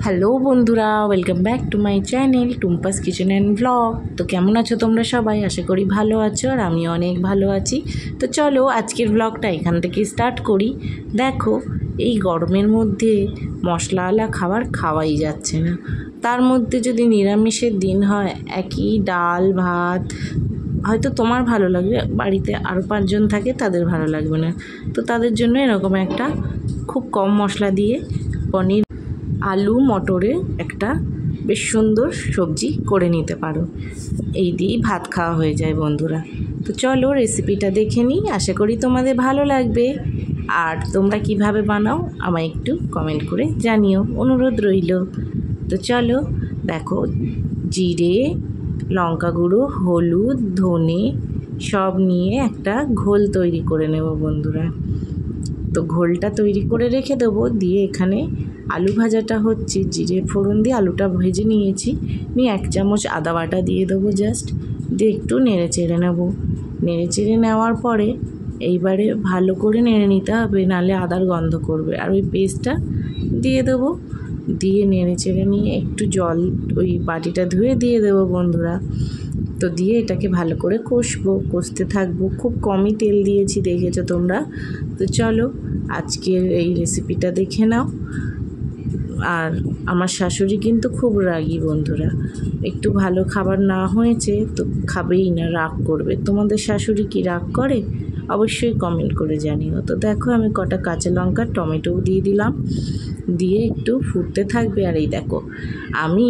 Hello বন্ধুরা, welcome back to my channel Tumpa's kitchen and blog. তো কেমন আছো তোমরা সবাই? আশা করি ভালো আছো, আর আমি অনেক ভালো আছি। তো চলো আজকের ব্লগটা এখান থেকে স্টার্ট করি। দেখো, এই গরমের মধ্যে মশলাওয়ালা খাবার খাওয়াই যাচ্ছে না। তার মধ্যে যদি নিরামিষের দিন হয়, একই ডাল ভাত হয়তো তোমার ভালো লাগবে, বাড়িতে আরও 5 জন থাকে তাদের ভালো লাগবে না। তো তাদের জন্য এরকম একটা খুব কম মশলা দিয়ে পনির আলু মটরে একটা বেশ সুন্দর সবজি করে নিতে পারো। এই দিয়েই ভাত খাওয়া হয়ে যায় বন্ধুরা। তো চলো রেসিপিটা দেখে নিই, আশা করি তোমাদের ভালো লাগবে। আর তোমরা কিভাবে বানাও আমায় একটু কমেন্ট করে জানিও, অনুরোধ রইল। তো চলো দেখো, জিরে, লঙ্কা গুঁড়ো, হলুদ, ধনে সব নিয়ে একটা ঘোল তৈরি করে নেব বন্ধুরা। তো ঘোলটা তৈরি করে রেখে দেবো। দিয়ে এখানে আলু ভাজাটা হচ্ছে, জিরে ফোড়ন দিয়ে আলুটা ভেজে নিয়েছি। নিয়ে 1 চামচ আদা বাটা দিয়ে দেবো জাস্ট, দিয়ে একটু নেড়ে চেড়ে নেবো। নেড়ে চেড়ে নেওয়ার পরে এইবারে ভালো করে নেড়ে নিতে হবে, নাহলে আদার গন্ধ করবে। আর ওই পেস্টটা দিয়ে দেবো, দিয়ে নেড়ে চেড়ে নিয়ে একটু জল ওই বাটিটা ধুয়ে দিয়ে দেবো বন্ধুরা। তো দিয়ে এটাকে ভালো করে কষতে থাকবো। খুব কমই তেল দিয়েছি, দেখেছো তোমরা। তো চলো আজকের এই রেসিপিটা দেখে নাও। আর আমার শাশুড়ি কিন্তু খুব রাগী বন্ধুরা, একটু ভালো খাবার না হয়েছে তো খাবেই না, রাগ করবে। তোমাদের শাশুড়ি কি রাগ করে? অবশ্যই কমেন্ট করে জানিও। তো দেখো, আমি কটা কাঁচা লঙ্কা টমেটোও দিয়ে দিলাম, দিয়ে একটু ফুটতে থাকবে। আর এই দেখো, আমি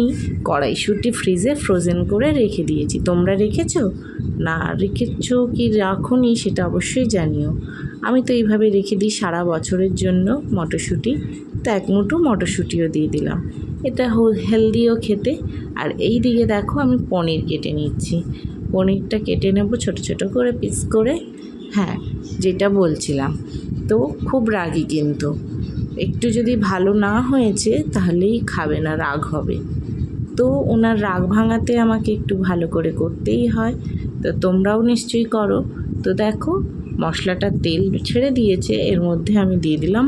কড়াইশুঁটি ফ্রিজে ফ্রোজেন করে রেখে দিয়েছি। তোমরা রেখেছো? না রেখেছো কি রাখোনি সেটা অবশ্যই জানিও। আমি তো এইভাবে রেখে দিই সারা বছরের জন্য মটরশুঁটি। তো 1 মুঠো মটরশুঁটিও দিয়ে দিলাম, এটা হেলদিও খেতে। আর এই দিকে দেখো, আমি পনির কেটে নিচ্ছি। পনিরটা কেটে নেব ছোট ছোট করে পিস করে। হ্যাঁ, যেটা বলছিলাম, তো খুব রাগী কিন্তু, একটু যদি ভালো না হয়েছে তাহলেই খাবে না, রাগ হবে। তো ওনার রাগ ভাঙাতে আমাকে একটু ভালো করে করতেই হয়। তো তোমরাও নিশ্চয়ই করো। তো দেখো, মশলাটা তেল ছেড়ে দিয়েছে, এর মধ্যে আমি দিয়ে দিলাম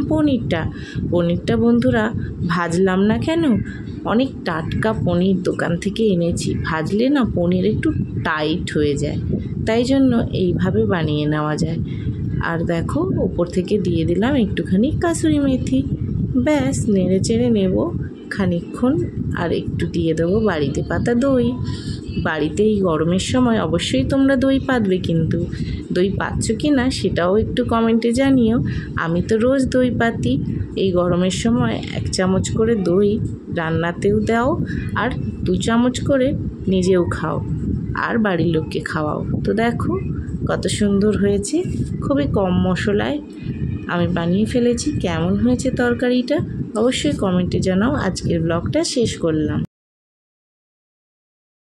পনিরটা বন্ধুরা ভাজলাম না কেন, অনেক টাটকা পনির দোকান থেকে এনেছি। ভাজলে না পনির একটু টাইট হয়ে যায়, তাই জন্য এইভাবে বানিয়ে নেওয়া যায়। আর দেখো, ওপর থেকে দিয়ে দিলাম একটুখানি কাসুরি মেথি। ব্যাস নেড়ে চেড়ে নেব খানিকক্ষণ। আর একটু দিয়ে দেবো বাড়িতে পাতা দই। বাড়িতে এই গরমের সময় অবশ্যই তোমরা দই পাতবে, কিন্তু দই পাচ্ছ কি না সেটাও একটু কমেন্টে জানিও। আমি তো রোজ দই পাতি। এই গরমের সময় 1 চামচ করে দই রান্নাতেও দাও, আর 2 চামচ করে নিজেও খাও, আর বাড়ির লোককে খাওয়াও। তো দেখো কত সুন্দর হয়েছে, খুবই কম মশলায় আমি বানিয়ে ফেলেছি। কেমন হয়েছে তরকারিটা অবশ্যই কমেন্টে জানাও। আজকের ব্লগটা শেষ করলাম।